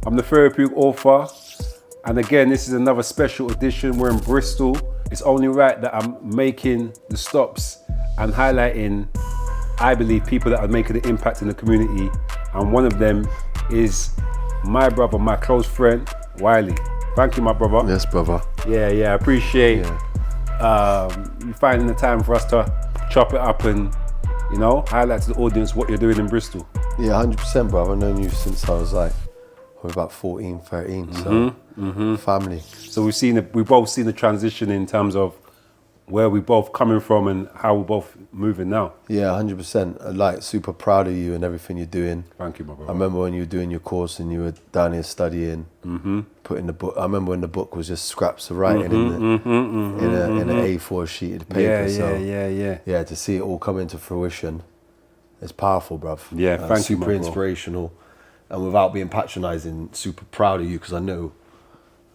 I'm the Therapeutic Author, and again, this is another special edition. We're in Bristol. It's only right that I'm making the stops and highlighting, I believe, people that are making an impact in the community, and one of them is my brother, my close friend, Wiley. Thank you, my brother. Yes, brother. Yeah, I appreciate you finding the time for us to chop it up and, you know, highlight to the audience what you're doing in Bristol. Yeah, 100%, bro. I've known you since I was like, about 14, 13, so family. So we've both seen the transition in terms of where we both coming from and how we're both moving now. Yeah, 100%. I'm like super proud of you and everything you're doing. Thank you, my brother. I remember when you were doing your course and you were down here studying, putting the book. I remember when the book was just scraps of writing in an A4 sheet of paper. Yeah, to see it all come into fruition, it's powerful, bruv. Yeah, thank you, my super bro. inspirational, and without being patronising, super proud of you because I know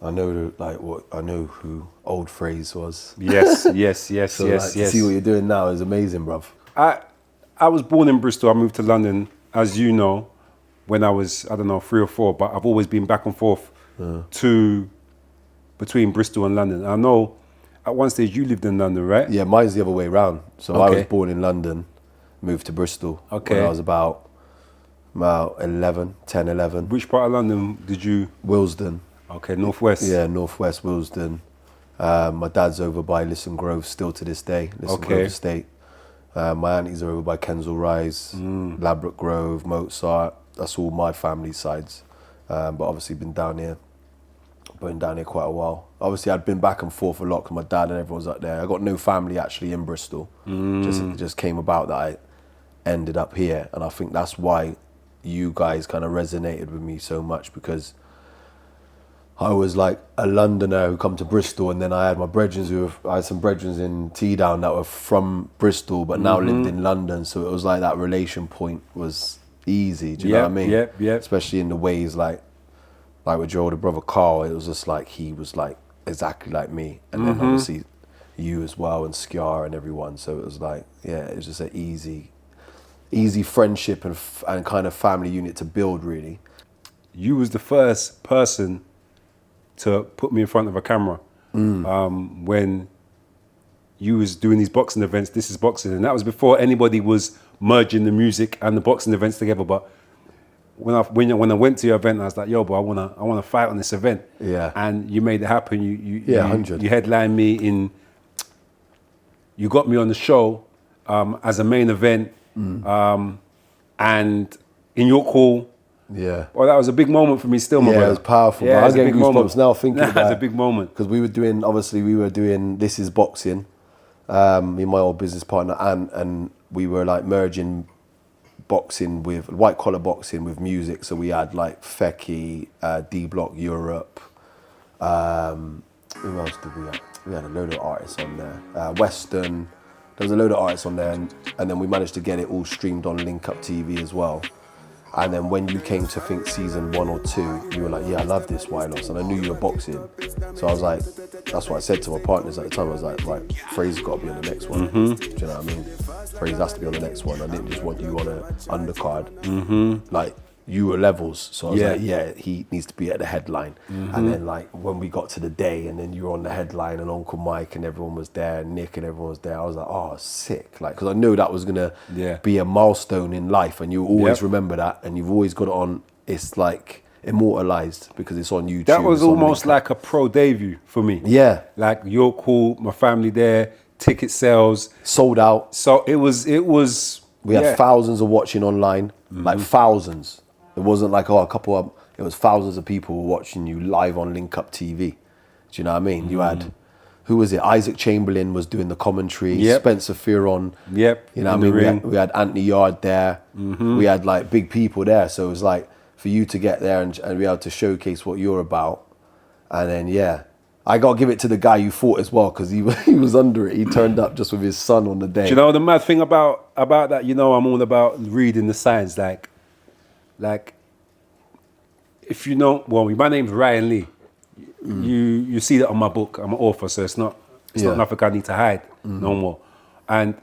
who Old Phrase was. Yes. So to see what you're doing now is amazing, bruv. I was born in Bristol. I moved to London, as you know, when I was, 3 or 4, but I've always been back and forth between Bristol and London. I know at one stage you lived in London, right? Yeah, mine's the other way around. So I was born in London, moved to Bristol when I was about 11. Which part of London did you? Willesden. Okay, northwest. Yeah, northwest Willesden. My dad's over by Lisson Grove still to this day, Grove Estate. My aunties are over by Kensal Rise, Ladbroke Grove, Mozart. That's all my family sides. But obviously been down here quite a while. Obviously I'd been back and forth a lot because my dad and everyone's up there. I got no family actually in Bristol. Just came about that I ended up here, and I think that's why you guys kind of resonated with me so much, because I was like a Londoner who come to Bristol, and then I had I had some brethren in Tedown that were from Bristol but now lived in London, so it was like that relation point was easy, do you know what I mean? Yep. Especially in the ways like with your older brother Carl, it was just like he was like exactly like me, and then obviously you as well, and Skjar and everyone, so it was like, it was just an easy friendship and kind of family unit to build, really. You was the first person to put me in front of a camera when you was doing these boxing events. This is boxing, and that was before anybody was merging the music and the boxing events together. But when I went to your event, I was like, yo, bro, I wanna fight on this event. Yeah. And you made it happen. You 100. You headlined me in. You got me on the show as a main event, and in your call. Yeah. Well, that was a big moment for me still, my brother. It was powerful. Yeah, I'm getting goosebumps now thinking about it. That's a big moment. Because we were doing This Is Boxing, me and my old business partner, and we were like merging boxing with, white collar boxing with music. So we had like Fecky, D Block Europe, who else did we have? We had a load of artists on there. Western, there was a load of artists on there, and then we managed to get it all streamed on Link Up TV as well. And then when you came to think season 1 or 2, you were like, yeah, I love this Wylos, and I knew you were boxing. So I was like, that's what I said to my partners at the time. I was like, right, Fraser's got to be on the next one. Do you know what I mean? Fraser has to be on the next one. I didn't just want you on an undercard. Like, you were levels. So I was like, yeah, he needs to be at the headline. And then like when we got to the day, and then you were on the headline, and Uncle Mike and everyone was there, and Nick and everyone was there, I was like, oh, sick. Like, because I knew that was going to be a milestone in life, and you always remember that, and you've always got it on, it's like immortalized because it's on YouTube. That was almost like a pro debut for me. Yeah. Like, you're cool, my family there, ticket sales. Sold out. So it was. We had thousands of watching online, like thousands. It wasn't like, it was thousands of people watching you live on Link Up TV. Do you know what I mean? You had, who was it? Isaac Chamberlain was doing the commentary. Spencer Fearon. You know what I mean? We had Anthony Yard there. We had like big people there. So it was like, for you to get there and be able to showcase what you're about. And then, I got to give it to the guy you fought as well, because he was under it. He turned up just with his son on the day. Do you know the mad thing about that? You know, I'm all about reading the signs. Like, if you know, well, my name's Ryan Lee. You see that on my book. I'm an author, so it's not nothing I need to hide no more. And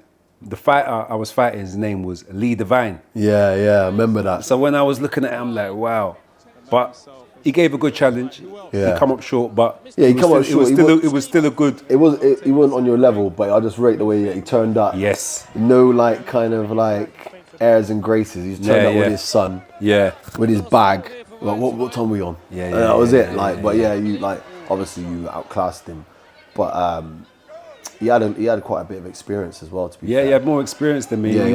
the fighter I was fighting, his name was Lee Divine. Yeah, I remember that. So when I was looking at it, I'm like, wow. But he gave a good challenge. Yeah. He come up short, but Yeah, he it was come still, up short. It was still a good. He wasn't on your level, but I just rate the way that he turned up. Yes. No, like, kind of like airs and graces. He's turned up with his son. Yeah. With his bag. Like, what time are we on? Yeah, And yeah, that was yeah, it. yeah, Like, yeah, but yeah. you like obviously you outclassed him, but he had quite a bit of experience as well. To be Yeah, fair. he had more experience than me. Yeah,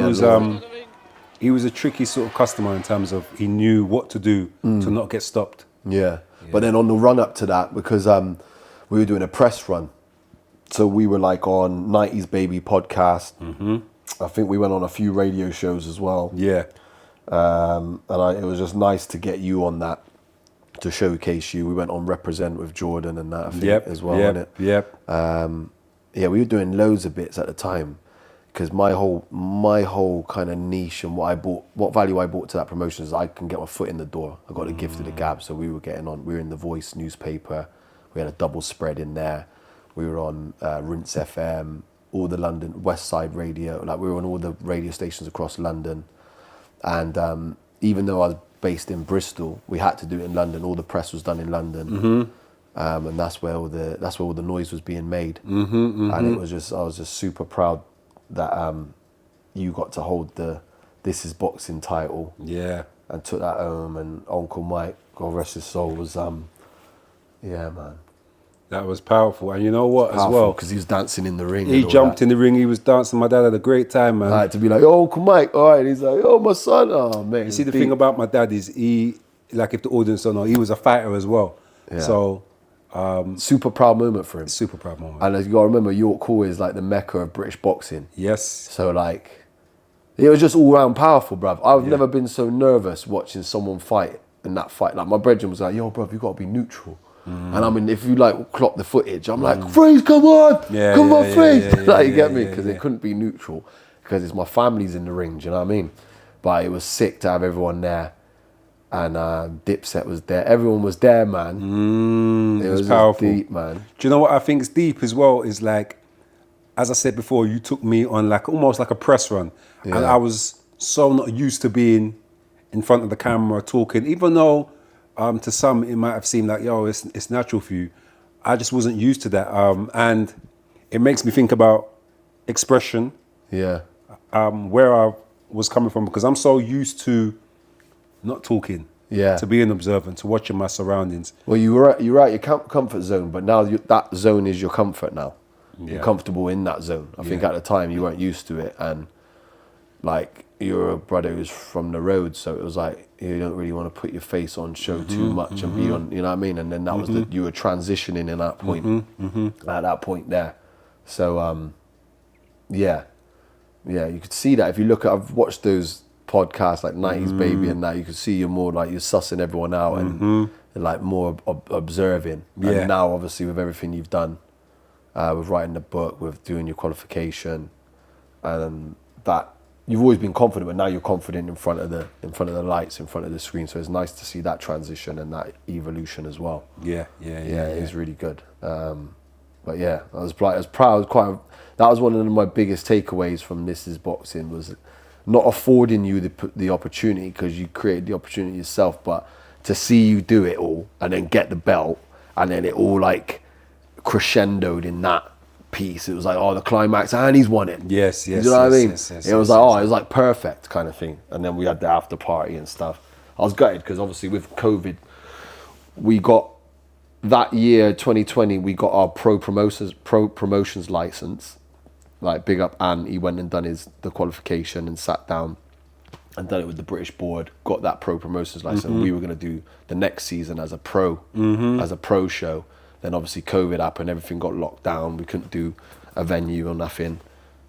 He was a tricky sort of customer in terms of he knew what to do to not get stopped. Yeah. But then on the run up to that, because we were doing a press run, so we were like on 90s Baby podcast. Mm-hmm. I think we went on a few radio shows as well. Yeah. It was just nice to get you on that, to showcase you. We went on Represent with Jordan and that, I think, as well. Yep. Yeah, we were doing loads of bits at the time, because my whole kind of niche and what value I brought to that promotion is I can get my foot in the door. I got the gift of the gab, so we were getting on. We were in the Voice newspaper. We had a double spread in there. We were on Rinse FM, all the London West Side radio. Like, we were on all the radio stations across London. And even though I was based in Bristol, we had to do it in London. All the press was done in London. Mm-hmm. And that's where all the noise was being made. Mm-hmm. And I was just super proud that you got to hold the This Is Boxing title. Yeah. And took that home. And Uncle Mike, God rest his soul, was yeah, man. That was powerful. And you know what, as well? Because he was dancing in the ring. He jumped in the ring, he was dancing. My dad had a great time, man. Like, to be like, oh, Uncle Mike, all right. He's like, oh, my son. Oh, man. You see, the thing about my dad is like, if the audience don't know, he was a fighter as well. Yeah. So, super proud moment for him. super proud moment. And as you got to remember, York Hall is like the mecca of British boxing. Yes. So, like, it was just all round powerful, bruv. I've never been so nervous watching someone fight in that fight. Like, my brethren was like, yo, bruv, you got to be neutral. And I mean, if you like clock the footage, I'm like, Freeze, come on, come on, Freeze. Like, you get me? Because it couldn't be neutral, because it's my family's in the ring, do you know what I mean? But it was sick to have everyone there. And Dipset was there. Everyone was there, man. It was powerful. deep, man. Do you know what I think is deep as well? Is like, as I said before, you took me on like almost like a press run. And I was so not used to being in front of the camera talking, even though to some it might have seemed like, yo, it's natural for you. I just wasn't used to that. And it makes me think about expression. Yeah. Where I was coming from, because I'm so used to not talking. Yeah. To being observant, to watching my surroundings. Well, you were at your comfort zone, but now that zone is your comfort now. Yeah. You're comfortable in that zone. I think at the time you weren't used to it, and like, you're a brother who's from the road, so it was like, you don't really want to put your face on show too much and be on, you know what I mean? And then that was you were transitioning in that point, at that point there. So, yeah, you could see that if you look at, I've watched those podcasts like 90s Baby and that, you could see you're more like, you're sussing everyone out and like more observing. Yeah. And now obviously with everything you've done, with writing the book, with doing your qualification, and that, you've always been confident, but now you're confident in front of the lights, in front of the screen. So it's nice to see that transition and that evolution as well. Yeah. It is really good. But yeah, I was proud. That was one of my biggest takeaways from This Is Boxing, was not affording you the opportunity, because you created the opportunity yourself, but to see you do it all and then get the belt, and then it all like crescendoed in that piece. It was like, oh, the climax, and he's won it. Yes. You know what I mean? Yes, it was like, it was like perfect kind of thing. And then we had the after party and stuff. I was gutted because obviously with COVID, we got that year 2020, we got our pro promotions license. Like, big up, and he went and done the qualification and sat down and done it with the British board. Got that pro promotions license. We were going to do the next season as a pro, as a pro show. Then obviously COVID happened, everything got locked down. We couldn't do a venue or nothing.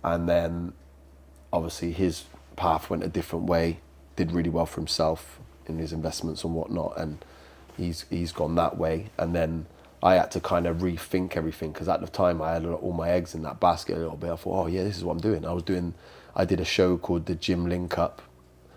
And then obviously his path went a different way, did really well for himself in his investments and whatnot. And he's gone that way. And then I had to kind of rethink everything, because at the time I had all my eggs in that basket a little bit. I thought, oh yeah, this is what I'm doing. I did a show called the Gym Link Up,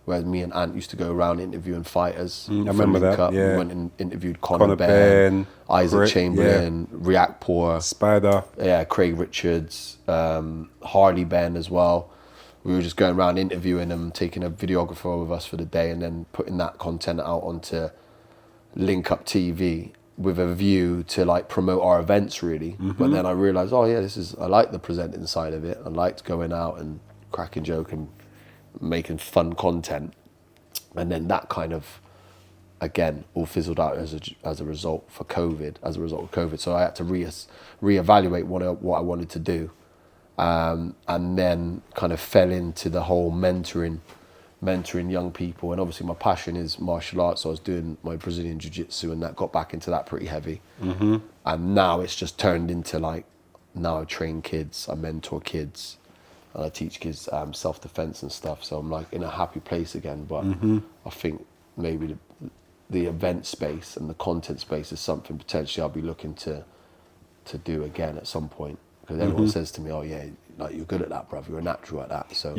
where me and Ant used to go around interviewing fighters. I remember that, yeah. We went and interviewed Conor Benn, Isaac Chamberlain, Reactpour, Spider. Yeah, Craig Richards, Harley Ben as well. We were just going around interviewing them, taking a videographer with us for the day, and then putting that content out onto link up TV with a view to like promote our events really. But then I realized, oh yeah, I like the presenting side of it. I liked going out and cracking joke and making fun content. And then that kind of, again, all fizzled out as a result of COVID. So I had to reevaluate what I wanted to do. And then kind of fell into the whole mentoring young people. And obviously my passion is martial arts, so I was doing my Brazilian Jiu-Jitsu, and that got back into that pretty heavy. And now it's just turned into like, now I train kids, I mentor kids, and I teach kids self-defense and stuff. So I'm like in a happy place again. But I think maybe the event space and the content space is something potentially I'll be looking to do again at some point. Because everyone says to me, oh yeah, like you're good at that, bruv, you're a natural at that. So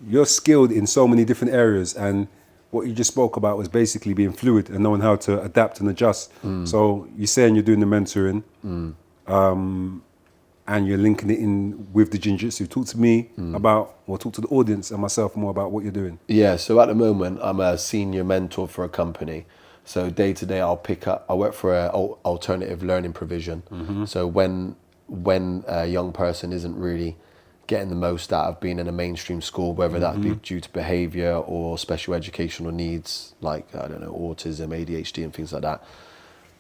you're skilled in so many different areas, and what you just spoke about was basically being fluid and knowing how to adapt and adjust. So you're saying you're doing the mentoring, and you're linking it in with the jiu-jitsu. Talk to me talk to the audience and myself more about what you're doing. Yeah, so at the moment I'm a senior mentor for a company. So day to day I work for an alternative learning provision. So when a young person isn't really getting the most out of being in a mainstream school, whether that be due to behaviour or special educational needs, like, I don't know, autism, ADHD and things like that,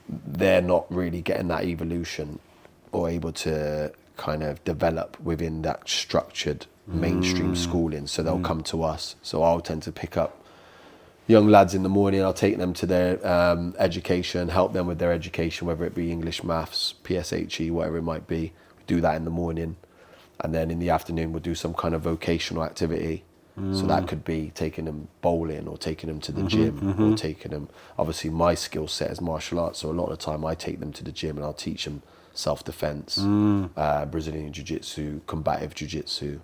they're not really getting that evolution or able to kind of develop within that structured mainstream schooling. So they'll come to us. So I'll tend to pick up young lads in the morning. I'll take them to their education, help them with their education, whether it be English, maths, PSHE, whatever it might be. We do that in the morning. And then in the afternoon, we'll do some kind of vocational activity. So that could be taking them bowling or taking them to the gym or taking them, obviously my skill set is martial arts. So a lot of the time I take them to the gym and I'll teach them self-defense, Brazilian Jiu-Jitsu, combative Jiu-Jitsu,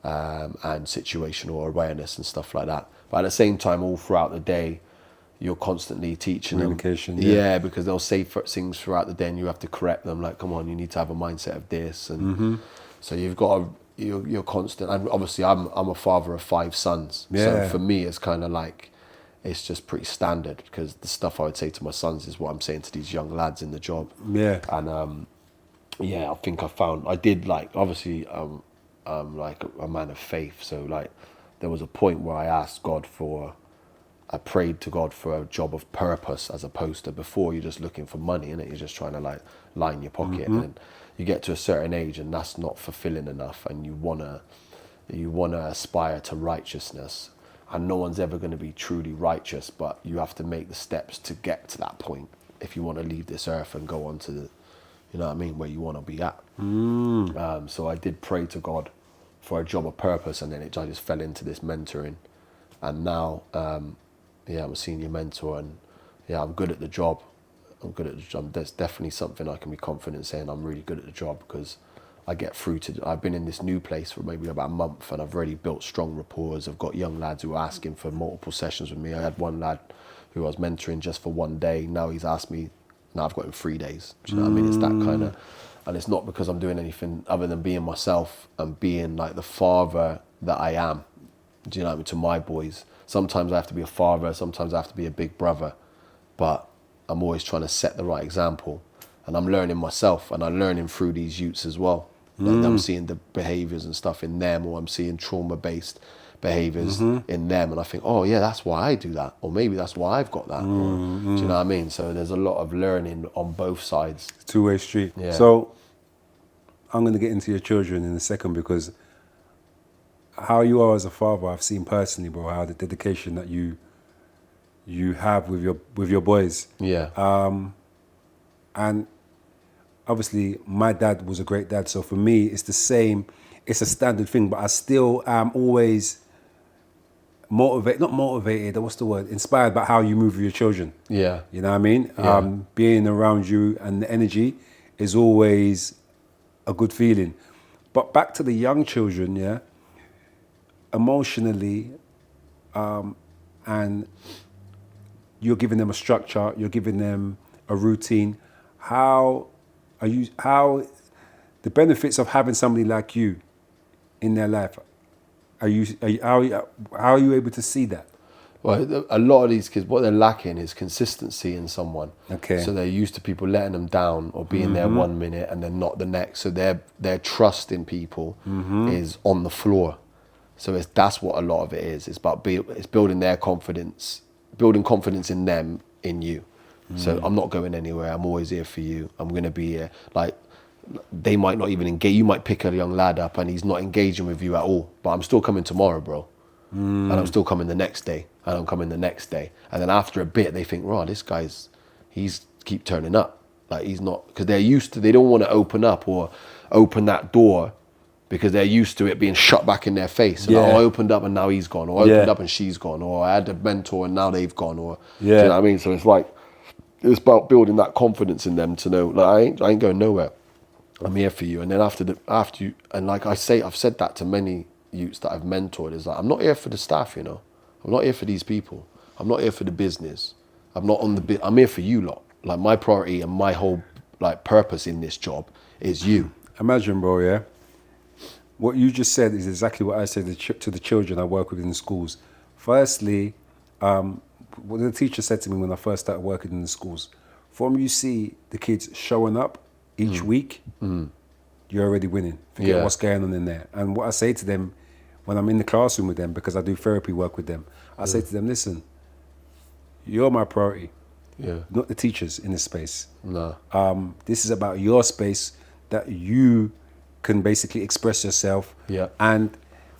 and situational awareness and stuff like that. But at the same time, all throughout the day, you're constantly teaching Communication, them. Yeah, because they'll say things throughout the day and you have to correct them. Like, come on, you need to have a mindset of this. And so you've got you're constant. And obviously, I'm a father of 5 sons. Yeah. So for me, it's kind of like, it's just pretty standard, because the stuff I would say to my sons is what I'm saying to these young lads in the job. Yeah. And I think I did like, obviously, I'm like a man of faith. So like, there was a point where I prayed to God for a job of purpose, as opposed to before you're just looking for money, innit? You're just trying to like line your pocket, and you get to a certain age and that's not fulfilling enough, and you wanna aspire to righteousness, and no one's ever going to be truly righteous, but you have to make the steps to get to that point if you want to leave this earth and go on to the, you know what I mean, where you want to be at. So I did pray to God for a job of purpose, and then I just fell into this mentoring, and now I'm a senior mentor, and I'm good at the job. There's definitely something I can be confident saying I'm really good at the job, because I get through to. I've been in this new place for maybe about a month, and I've already built strong rapport. I've got young lads who are asking for multiple sessions with me. I had one lad who I was mentoring just for one day. Now he's asked me. Now I've got him 3 days. Do you know what I mean? It's that kind of, and it's not because I'm doing anything other than being myself and being like the father that I am. Do you know what I mean? To my boys. Sometimes I have to be a father. Sometimes I have to be a big brother, but I'm always trying to set the right example. And I'm learning myself, and I'm learning through these youths as well. Like, I'm seeing the behaviours and stuff in them, or I'm seeing trauma-based behaviours in them, and I think, oh yeah, that's why I do that, or maybe that's why I've got that. Do you know what I mean? So there's a lot of learning on both sides. Two-way street. Yeah. So I'm going to get into your children in a second, because how you are as a father, I've seen personally, bro, how the dedication that you have with your boys. Yeah. And obviously, my dad was a great dad, so for me, it's the same. It's a standard thing, but I still am always inspired by how you move with your children. Yeah. You know what I mean? Yeah. Being around you and the energy is always a good feeling. But back to the young children, yeah, emotionally, and you're giving them a structure, you're giving them a routine. How the benefits of having somebody like you in their life, how are you able to see that? Well, a lot of these kids, what they're lacking is consistency in someone. Okay. So they're used to people letting them down or being there 1 minute and then not the next. So their trust in people is on the floor. So that's what a lot of it is. It's about it's building their confidence, building confidence in them, in you. So I'm not going anywhere. I'm always here for you. I'm going to be here. Like, they might not even engage. You might pick a young lad up and he's not engaging with you at all. But I'm still coming tomorrow, bro. And I'm still coming the next day. And I'm coming the next day. And then after a bit, they think, right, this guy's, he's keep turning up. Like, he's not, because they're used to, they don't want to open up or open that door because they're used to it being shut back in their face. And, I opened up and now he's gone. Or I opened up and she's gone. Or I had a mentor and now they've gone. Or, do you know what I mean? So it's like, it's about building that confidence in them to know, like, I ain't going nowhere. I'm here for you. And then after you, and like I say, I've said that to many youths that I've mentored, is like, I'm not here for the staff, you know. I'm not here for these people. I'm not here for the business. I'm not on the I'm here for you lot. Like, my priority and my whole like purpose in this job is you. Imagine, bro, yeah? What you just said is exactly what I said to the children I work with in the schools. Firstly, what the teacher said to me when I first started working in the schools, from you see the kids showing up each week, you're already winning. Forget what's going on in there. And what I say to them when I'm in the classroom with them, because I do therapy work with them, I say to them, listen, you're my priority, not the teachers in this space. No. This is about your space that you can basically express yourself. Yeah. And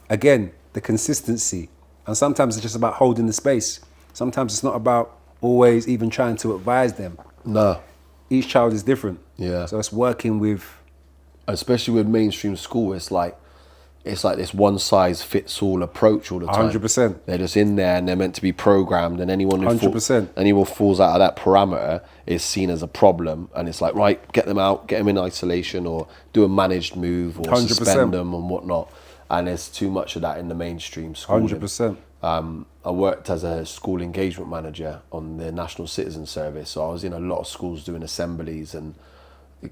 again, the consistency. And sometimes it's just about holding the space. Sometimes it's not about always even trying to advise them. No. Each child is different. Yeah. So it's working with, especially with mainstream school, it's like this one size fits all approach all the time. 100%. They're just in there and they're meant to be programmed, and anyone who 100%. anyone falls out of that parameter is seen as a problem, and it's like, right, get them out, get them in isolation, or do a managed move, or 100%. suspend them and whatnot. And there's too much of that in the mainstream school. 100%. I worked as a school engagement manager on the National Citizen Service, so I was in a lot of schools doing assemblies and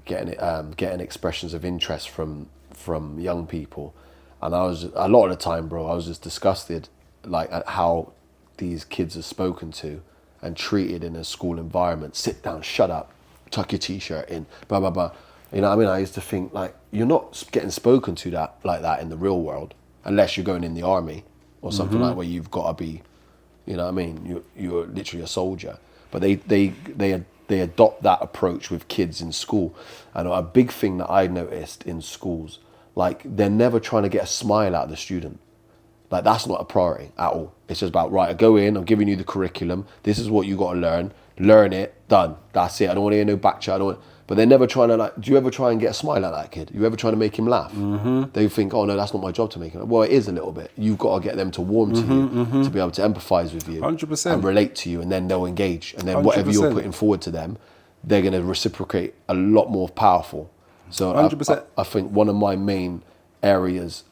getting expressions of interest from young people. And I was, a lot of the time, bro, I was just disgusted, like, at how these kids are spoken to and treated in a school environment. Sit down, shut up, tuck your t-shirt in, blah, blah, blah. You know what I mean? I used to think, like, you're not getting spoken to like that in the real world, unless you're going in the army or something like where you've got to be, you know what I mean? You're literally a soldier. But they adopt that approach with kids in school. And a big thing that I noticed in schools, like, they're never trying to get a smile out of the student. Like, that's not a priority at all. It's just about, right, I go in, I'm giving you the curriculum, this is what you got to learn it, done. That's it. I don't want to hear no back chat. But they're never trying to, like, do you ever try and get a smile out of that kid? You ever trying to make him laugh? They think, oh no, that's not my job to make him laugh. Well, it is a little bit. You've got to get them to warm to you, to be able to empathize with you. 100%. And relate to you, and then they'll engage. And then whatever you're 100%. putting forward to them, they're going to reciprocate a lot more powerful. So 100%. I think one of my main areas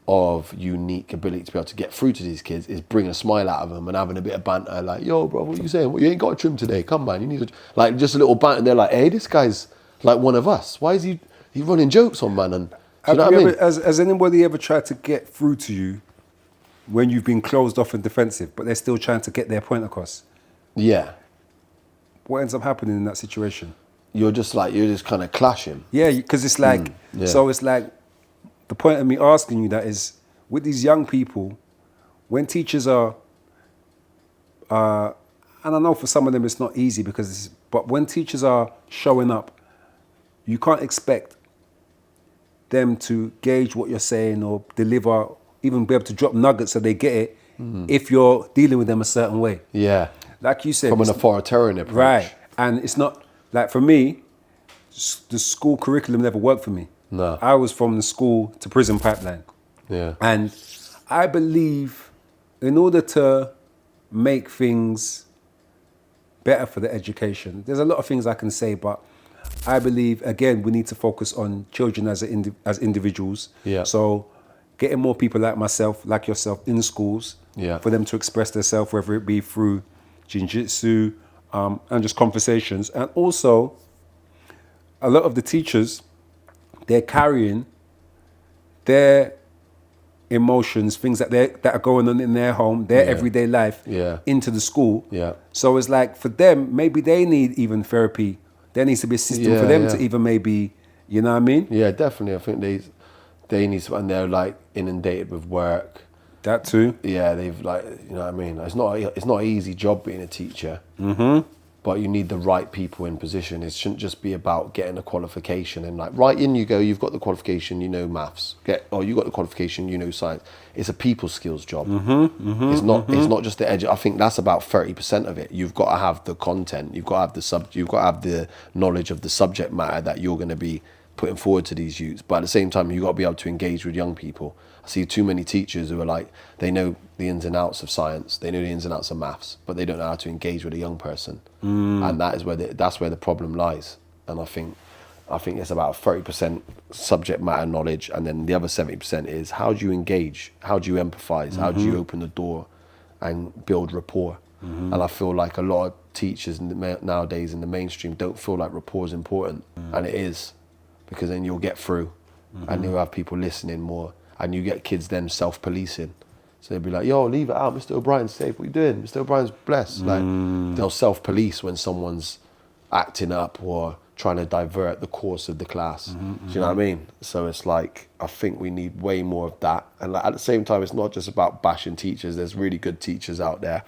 of unique ability to be able to get through to these kids is bringing a smile out of them and having a bit of banter, like, yo, bro, what are you saying? Well, you ain't got a trim today. Come, man, you need to, like, just a little banter. And they're like, hey, this guy's like one of us. Why is he running jokes on, man? And do you know what I mean? Has anybody ever tried to get through to you when you've been closed off and defensive, but they're still trying to get their point across? Yeah. What ends up happening in that situation? You're just kind of clashing. Yeah, because it's like, so it's like, the point of me asking you that is, with these young people, when teachers are, and I know for some of them it's not easy but when teachers are showing up, you can't expect them to gauge what you're saying or deliver, even be able to drop nuggets so they get it, if you're dealing with them a certain way. Yeah. Like you said. From an authoritarian approach. Right. And it's not, like, for me, the school curriculum never worked for me. No. I was from the school to prison pipeline. Yeah. And I believe in order to make things better for the education, there's a lot of things I can say, but I believe, again, we need to focus on children as individuals. Yeah. So getting more people like myself, like yourself, in schools, for them to express themselves, whether it be through Jiu-Jitsu and just conversations. And also, a lot of the teachers, they're carrying their emotions, things that are going on in their home, their everyday life, into the school. Yeah. So it's like for them, maybe they need even therapy. There needs to be a system for them to even maybe, you know what I mean? Yeah, definitely. I think they need to, and they're like inundated with work. That too. Yeah, they've like, you know what I mean? It's not an easy job being a teacher. Mm-hmm. But you need the right people in position. It shouldn't just be about getting a qualification and like, right, in you go, you've got the qualification, you know maths. You got the qualification, you know science. It's a people skills job. It's not just the edge. I think that's about 30% of it. You've got to have the content. You've got to have you've got to have the knowledge of the subject matter that you're going to be putting forward to these youths. But at the same time, you've got to be able to engage with young people. I see too many teachers who are like, they know the ins and outs of science, they know the ins and outs of maths, but they don't know how to engage with a young person. And that is that's where the problem lies. And I think it's about 30% subject matter knowledge, and then the other 70% is how do you engage, how do you empathize, how do you open the door and build rapport. And I feel like a lot of teachers nowadays in the mainstream don't feel like rapport is important, and it is, because then you'll get through and you'll have people listening more, and you get kids then self-policing. So they'll be like, yo, leave it out, Mr. O'Brien's safe, what you doing? Mr. O'Brien's blessed. Like, they'll self-police when someone's acting up or trying to divert the course of the class. Do you know what I mean? So it's like, I think we need way more of that. And like, at the same time, it's not just about bashing teachers. There's really good teachers out there.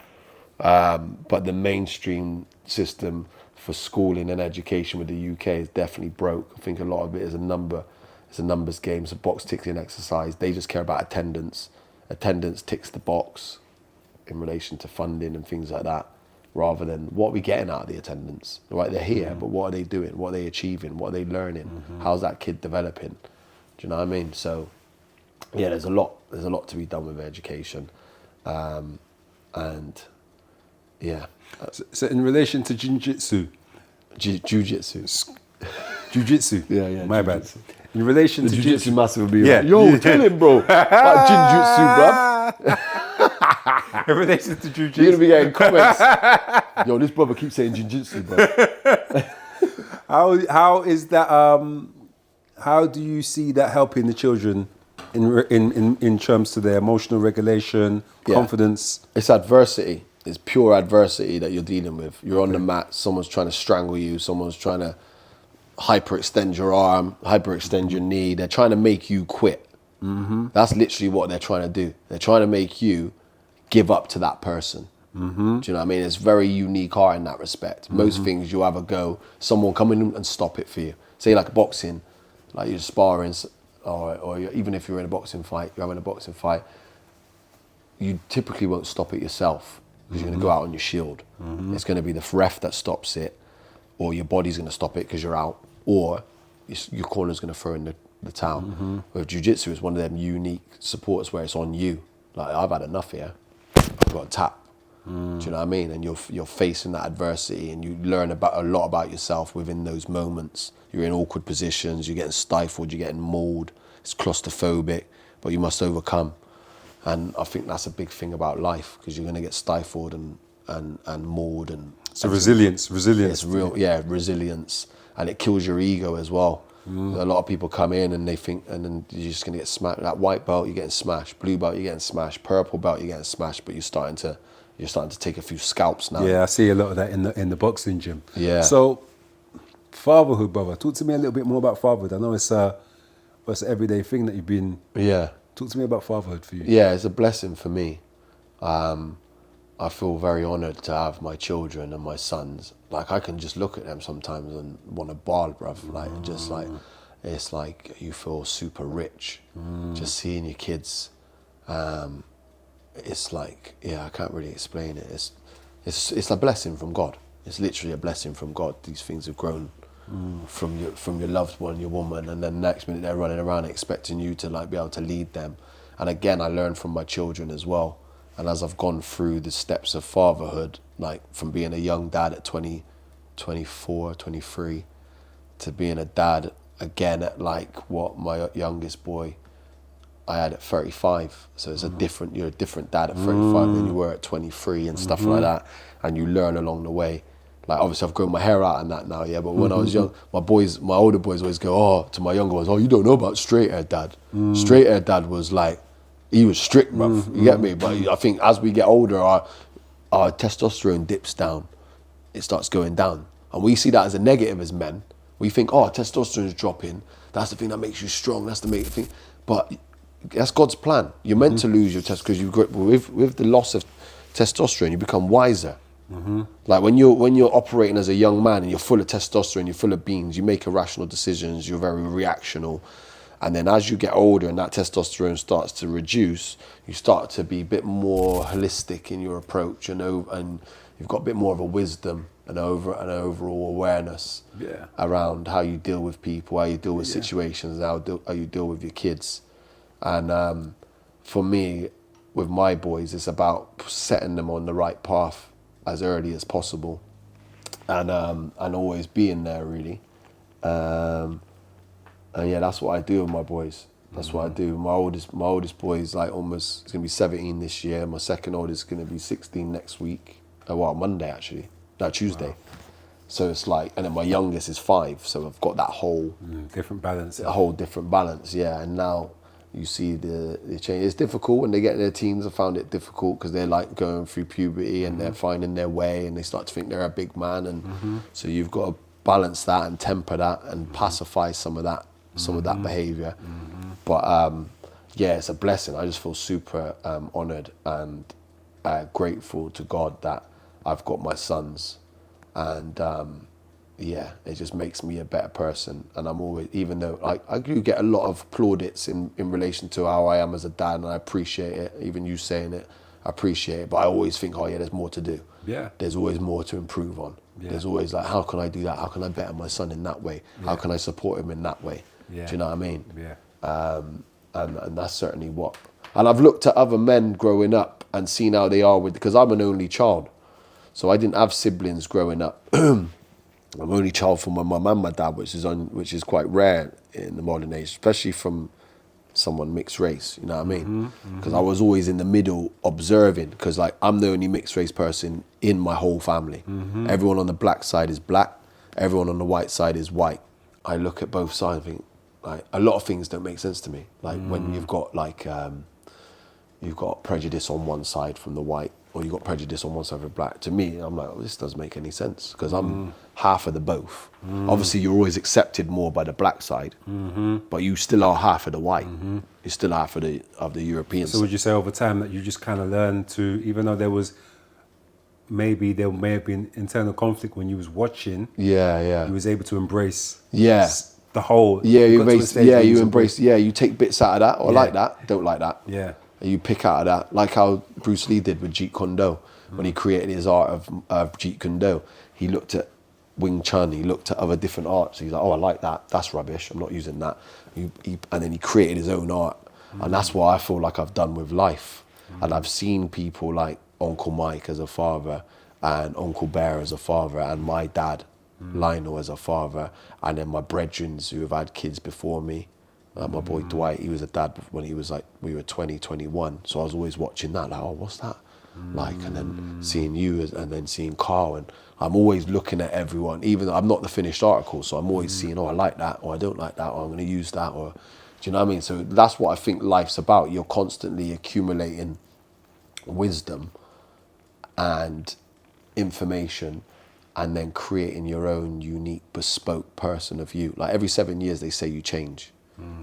But the mainstream system for schooling and education with the UK is definitely broke. I think a lot of it is a numbers game. It's a box ticking exercise. They just care about attendance. Attendance ticks the box in relation to funding and things like that, rather than what are we getting out of the attendance. Right, they're here, but what are they doing? What are they achieving? What are they learning? How's that kid developing? Do you know what I mean? So, yeah, there's a lot to be done with education, and yeah. So in relation to jiu-jitsu, Jiu-jitsu. Yeah. My bad. In relation to jiu-jitsu master would be like, yo, tell him, bro. Like jiu-jitsu, bruv. In relation to jiu-jitsu. You're going to be getting comments. Yo, this brother keeps saying jiu-jitsu, bro. How is that, how do you see that helping the children in terms to their emotional regulation, confidence? It's adversity. It's pure adversity that you're dealing with. You're on the mat, someone's trying to strangle you, someone's trying to hyperextend your arm, hyperextend your knee. They're trying to make you quit. That's literally what they're trying to do. They're trying to make you give up to that person. Do you know what I mean? It's very unique art in that respect. Most things you'll have a go, someone come in and stop it for you. Say like boxing, like you're sparring, or even if you're in a boxing fight, you're having a boxing fight, you typically won't stop it yourself, because you're going to go out on your shield. It's going to be the ref that stops it, or your body's going to stop it because you're out, or your corner's going to throw in the towel. With jiu-jitsu, it's one of them unique supports where it's on you. Like, I've had enough here. I've got a tap. Do you know what I mean? And you're facing that adversity, and you learn a lot about yourself within those moments. You're in awkward positions, you're getting stifled, you're getting mauled. It's claustrophobic, but you must overcome. And I think that's a big thing about life, because you're going to get stifled and mauled. And so resilience. It's real, resilience. And it kills your ego as well. A lot of people come in and they think, and then you're just going to get smashed. That white belt, you're getting smashed. Blue belt, you're getting smashed. Purple belt, you're getting smashed. But you're starting to take a few scalps now. Yeah, I see a lot of that in the boxing gym. Yeah. So, fatherhood, brother. Talk to me a little bit more about fatherhood. I know it's an everyday thing that you've been. Yeah. Talk to me about fatherhood for you. Yeah, it's a blessing for me. I feel very honoured to have my children and my sons. Like, I can just look at them sometimes and want to bawl, bruv. Like, just like, it's like you feel super rich. Just seeing your kids. It's like, I can't really explain it. It's a blessing from God. It's literally a blessing from God. These things have grown from your loved one, your woman, and then next minute they're running around expecting you to like be able to lead them. And again, I learned from my children as well. And as I've gone through the steps of fatherhood, like from being a young dad at 20, 24, 23, to being a dad again at like what my youngest boy I had at 35. So it's you're a different dad at 35 than you were at 23 and stuff like that. And you learn along the way. Like, obviously I've grown my hair out and that now, but when I was young, my older boys always go, to my younger ones, you don't know about straight hair dad. Straight hair dad was like He was strict, bruv. You get me? But I think as we get older, our testosterone dips down. It starts going down. And we see that as a negative as men. We think, oh, testosterone is dropping. That's the thing that makes you strong. That's the main thing. But that's God's plan. You're meant to lose your testosterone because with the loss of testosterone, you become wiser. Like when you're operating as a young man and you're full of testosterone, you're full of beans, you make irrational decisions, you're very reactional. And then as you get older and that testosterone starts to reduce, you start to be a bit more holistic in your approach and you've got a bit more of a wisdom and overall awareness around how you deal with people, how you deal with situations, how you deal with your kids. And for me, with my boys, it's about setting them on the right path as early as possible, and always being there really. And yeah, that's what I do with my boys. That's what I do. My oldest boy is like almost, he's gonna be 17 this year. My second oldest is gonna be 16 next week. Monday actually. No, Tuesday. Wow. So it's like, and then my youngest is 5. So I've got that whole different balance. A whole different balance, yeah. And now you see the change. It's difficult when they get in their teens. I found it difficult because they're like going through puberty and they're finding their way and they start to think they're a big man. And so you've got to balance that and temper that and pacify some of that behavior. But yeah, it's a blessing. I just feel super honored and grateful to God that I've got my sons. And yeah, it just makes me a better person. And I'm always, even though I do get a lot of plaudits in relation to how I am as a dad, and I appreciate it. Even you saying it, I appreciate it. But I always think, oh yeah, there's more to do. Yeah. There's always more to improve on. Yeah. There's always like, how can I do that? How can I better my son in that way? Yeah. How can I support him in that way? Yeah. Do you know what I mean? Yeah. And that's certainly what. And I've looked at other men growing up and seen how they are because I'm an only child. So I didn't have siblings growing up. I'm only child from my mum and my dad, which is quite rare in the modern age, especially from someone mixed race. You know what I mean? Because I was always in the middle observing. Because like I'm the only mixed race person in my whole family. Everyone on the black side is black. Everyone on the white side is white. I look at both sides and think like a lot of things don't make sense to me. Like when you've got like you've got prejudice on one side from the white, or you got prejudice on one side of the black. To me, I'm like, well, this doesn't make any sense because I'm half of the both. Obviously, you're always accepted more by the black side, but you still are half of the white. You're still half of the European side. So would you say over time that you just kind of learned to, even though there may have been internal conflict when you was watching, you was able to embrace the whole. Yeah, you take bits out of that, or like that, don't like that. Yeah. You pick out of that, like how Bruce Lee did with Jeet Kune Do. When he created his art of Jeet Kune Do, he looked at Wing Chun, he looked at other different arts. He's like, oh, I like that. That's rubbish. I'm not using that. And then he created his own art. And that's what I feel like I've done with life. And I've seen people like Uncle Mike as a father, and Uncle Bear as a father, and my dad, Lionel, as a father, and then my brethren who have had kids before me. My boy Dwight, he was a dad when he was like, we were 20, 21. So I was always watching that, like, oh, what's that? Like, and then seeing you and then seeing Carl. And I'm always looking at everyone, even though I'm not the finished article. So I'm always seeing, oh, I like that, or I don't like that, or I'm going to use that, or, do you know what I mean? So that's what I think life's about. You're constantly accumulating wisdom and information, and then creating your own unique, bespoke person of you. Like every 7 years, they say you change.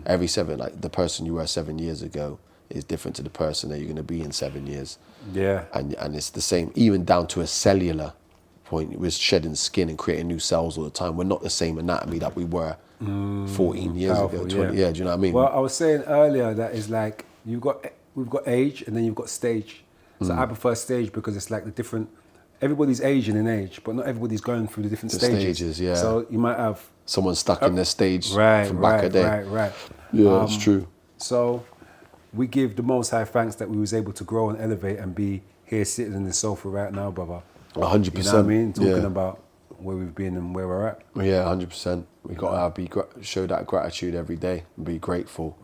Every 7, like the person you were 7 years ago is different to the person that you're going to be in 7 years. Yeah. And it's the same, even down to a cellular point. We're shedding skin and creating new cells all the time. We're not the same anatomy that we were 14 years ago, 20. Yeah, do you know what I mean? Well, I was saying earlier that it's like we've got age and then you've got stage. So I prefer stage because it's like the different. Everybody's aging in age, but not everybody's going through the different stages. Yeah. So you might have someone stuck in their stage from back a day. Right. Yeah, that's true. So we give the Most High thanks that we was able to grow and elevate and be here sitting in the sofa right now, brother. 100%. You know what I mean? Talking about where we've been and where we're at. Yeah, 100%. We got to show that gratitude every day and be grateful,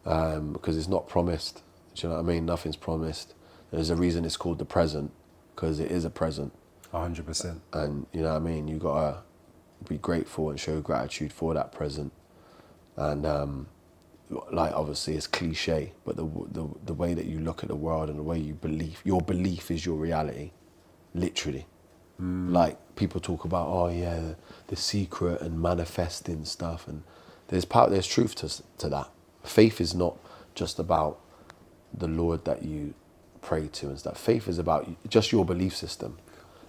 because it's not promised. Do you know what I mean? Nothing's promised. There's a reason it's called the present, because it is a present. 100%. And you know what I mean? You got to be grateful and show gratitude for that present. And like obviously it's cliche, but the way that you look at the world and the way you believe, your belief is your reality, literally. Like people talk about, oh yeah, the secret and manifesting stuff, and there's truth to that. Faith is not just about the Lord that you pray to and stuff. Faith is about just your belief system.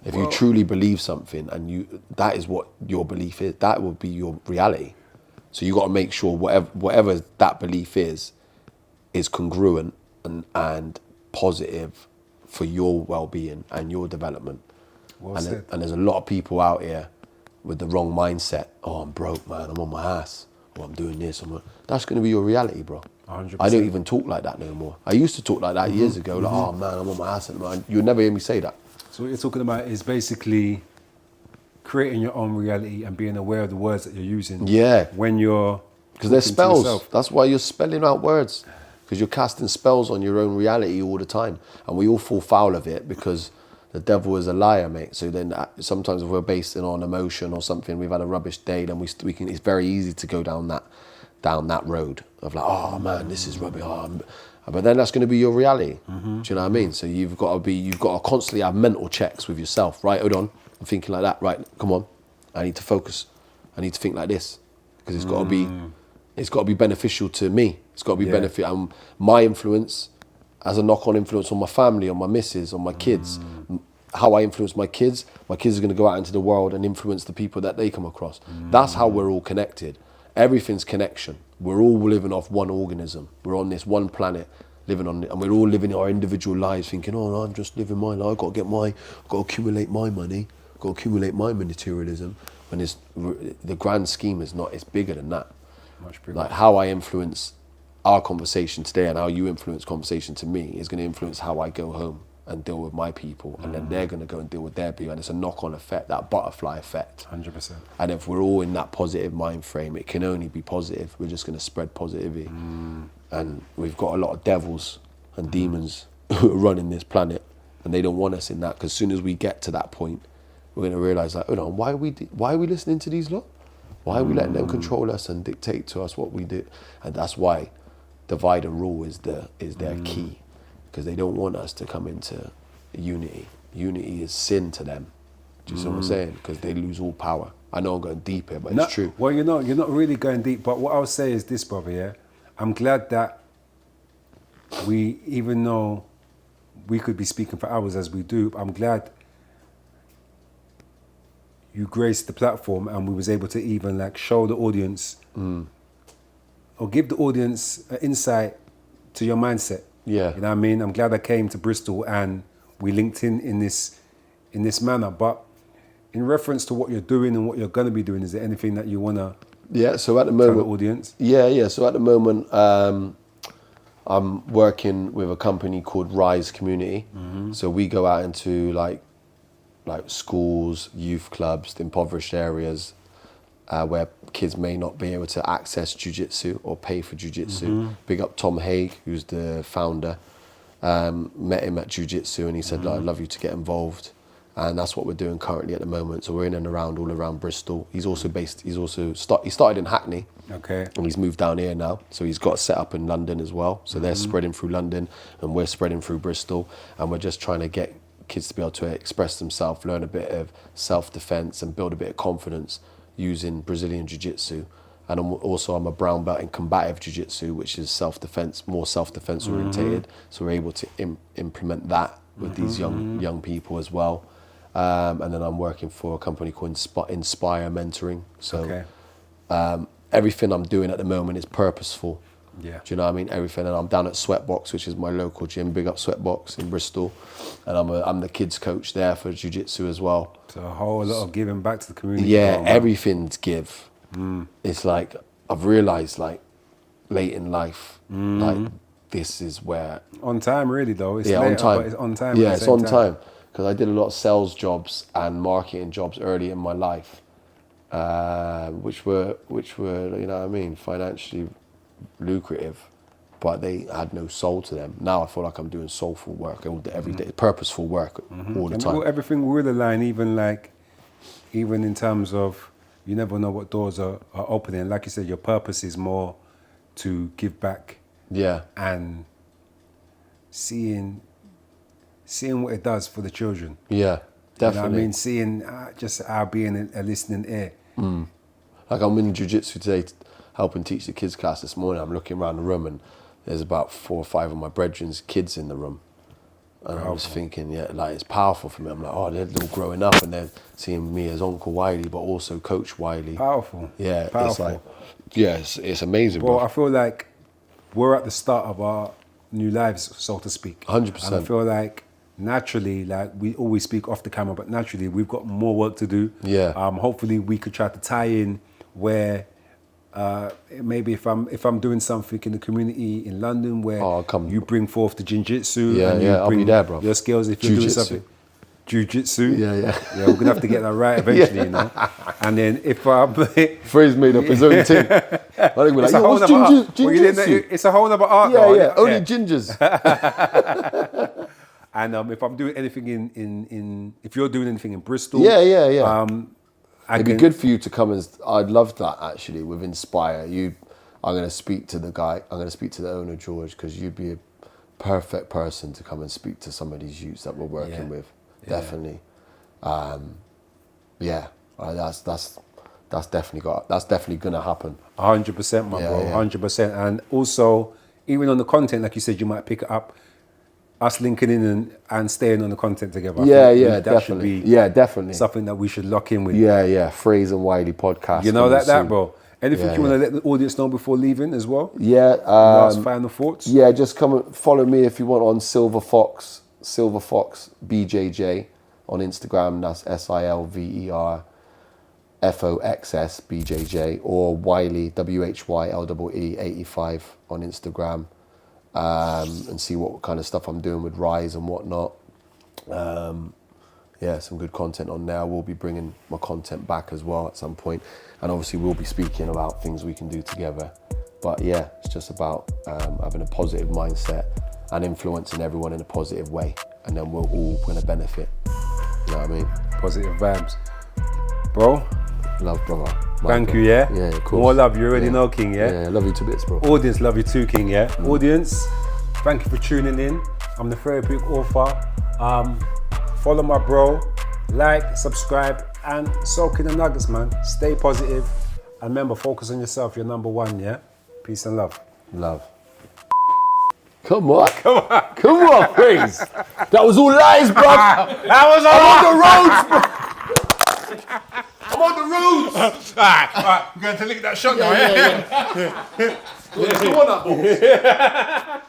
If you truly believe something and that is what your belief is, that will be your reality. So you got to make sure whatever that belief is congruent and positive for your well-being and your development. And there's a lot of people out here with the wrong mindset. Oh, I'm broke, man. I'm on my ass. Or I'm doing this. That's going to be your reality, bro. 100%. I don't even talk like that no more. I used to talk like that years ago. Like, oh, man, I'm on my ass. You'll never hear me say that. So what you're talking about is basically creating your own reality and being aware of the words that you're using. Yeah. When you're... Because they're spells. That's why you're spelling out words. Because you're casting spells on your own reality all the time. And we all fall foul of it because the devil is a liar, mate. So then sometimes if we're based on emotion or something, we've had a rubbish day, then we can. It's very easy to go down that road of like, oh man, this is rubbish. But then that's going to be your reality. Do you know what I mean? So you've got to constantly have mental checks with yourself. Right, hold on, I'm thinking like that. Right, come on, I need to focus. I need to think like this because it's got to be beneficial to me. It's got to be benefit. And my influence has a knock-on influence on my family, on my missus, on my kids. How I influence my kids are going to go out into the world and influence the people that they come across. That's how we're all connected. Everything's connection. We're all living off one organism. We're on this one planet, living on it, and we're all living our individual lives thinking, oh, no, I'm just living my life. I've got to accumulate my money. I've got to accumulate my materialism. When the grand scheme is not, it's bigger than that. Much bigger. Like how I influence our conversation today and how you influence conversation to me is going to influence how I go home and deal with my people, and then they're going to go and deal with their people, and it's a knock-on effect, that butterfly effect. 100%. And if we're all in that positive mind frame, it can only be positive. We're just going to spread positivity. And we've got a lot of devils and demons who are running this planet, and they don't want us in that, because as soon as we get to that point, we're going to realise, like, hold on, why are we listening to these lot? Why are we letting them control us and dictate to us what we do? And that's why divide and rule is their key, because they don't want us to come into unity. Unity is sin to them. Do you see what I'm saying? Because they lose all power. I know I'm going deep here, but it's true. Well, you're not really going deep. But what I'll say is this, brother. Yeah, I'm glad that even though we could be speaking for hours as we do, I'm glad you graced the platform and we was able to even like show the audience or give the audience an insight to your mindset. Yeah. You know what I mean? I'm glad I came to Bristol and we linked in this manner. But in reference to what you're doing and what you're going to be doing, is there anything that you want to so at the moment, tell the audience? Yeah. So at the moment, I'm working with a company called Rise Community. So we go out into like schools, youth clubs, the impoverished areas where kids may not be able to access jiu-jitsu or pay for jiu-jitsu. Big up Tom Haig, who's the founder. Met him at jiu-jitsu and he said, I'd love you to get involved. And that's what we're doing currently at the moment. So we're in and around, all around Bristol. He started in Hackney. Okay. And he's moved down here now. So he's got set up in London as well. So they're spreading through London and we're spreading through Bristol. And we're just trying to get kids to be able to express themselves, learn a bit of self-defense and build a bit of confidence using Brazilian Jiu-Jitsu. And I'm a brown belt in combative Jiu-Jitsu, which is self-defense, more self-defense orientated. So we're able to implement that with these young people as well. And then I'm working for a company called Inspire Mentoring. So everything I'm doing at the moment is purposeful. Yeah. Do you know what I mean? Everything. And I'm down at Sweatbox, which is my local gym. Big up Sweatbox in Bristol. And I'm the kids coach there for Jiu-Jitsu as well. So a whole lot of giving back to the community. Yeah, everything's give. It's like, I've realised like late in life, like this is where... On time really though. It's on time. But it's on time. Yeah, it's on time. Because I did a lot of sales jobs and marketing jobs early in my life, which were, you know what I mean, financially lucrative, but they had no soul to them. Now I feel like I'm doing soulful work every day, purposeful work all the time. Everything will align, even in terms of you never know what doors are opening. Like you said, your purpose is more to give back Yeah. and seeing what it does for the children. Yeah, definitely. You know what I mean? Seeing just our being a listening ear. Like I'm in jiu-jitsu today, helping teach the kids class this morning. I'm looking around the room and there's about 4 or 5 of my brethren's kids in the room. And I was thinking, yeah, like it's powerful for me. I'm like, oh, they're all growing up and they're seeing me as Uncle Wiley, but also Coach Wiley. Powerful. Yeah, Powerful. it's like, yeah, it's amazing, Well, bro. I feel like we're at the start of our new lives, so to speak. 100%. And I feel like naturally, like we always speak off the camera, but naturally we've got more work to do. Yeah. Hopefully we could try to tie in where maybe if I'm doing something in the community in London where you bring forth the jiu-jitsu and you I'll bring be there, bro. your skills if you're doing Jiu-jitsu. something. Jiu-jitsu. Yeah. Yeah, we're gonna have to get that right eventually, you know. And then if Phrase made up his own thing. I think we're like, it's a yo, whole what's other art. jiu-jitsu? It's a whole other art. Yeah, though, yeah, isn't it? only gingers. And if I'm doing anything in if you're doing anything in Bristol, Yeah. It'd be can- good for you to come and I'd love that actually with Inspire. I'm going to speak to the guy, I'm going to speak to the owner, George, because you'd be a perfect person to come and speak to some of these youths that we're working with. Definitely. That's definitely going to happen. 100%, my bro, 100%. And also, even on the content, like you said, you might pick it up. Us linking in and staying on the content together. I think that should be definitely something that we should lock in with. Yeah. Phrase and Wiley podcast. You know coming that, soon. bro. Anything you want to let the audience know before leaving as well? Yeah. Last final thoughts? Yeah, just come and follow me if you want on Silver Fox BJJ on Instagram. That's SilverFoxs BJJ, or Wiley WHYLEE 85 on Instagram. And see what kind of stuff I'm doing with Rise and whatnot. Some good content on there. We'll be bringing my content back as well at some point. And obviously we'll be speaking about things we can do together. But yeah, it's just about having a positive mindset and influencing everyone in a positive way. And then we're all going to benefit. You know what I mean? Positive vibes. Bro, love, brother. Thank you, yeah? Yeah, of course. More love, you already know, King, yeah? Yeah, love you to bits, bro. Audience, love you too, King, yeah? Audience, thank you for tuning in. I'm the Therapeutic Author. Follow my bro, like, subscribe, and soak in the nuggets, man. Stay positive. And remember, focus on yourself. You're number one, yeah? Peace and love. Love. Come on, Praise. That was all lies, bro. That was I'm on the roads, bro. I'm on the roads. All right, we're going to lick that shot now, yeah? What do you want, that box?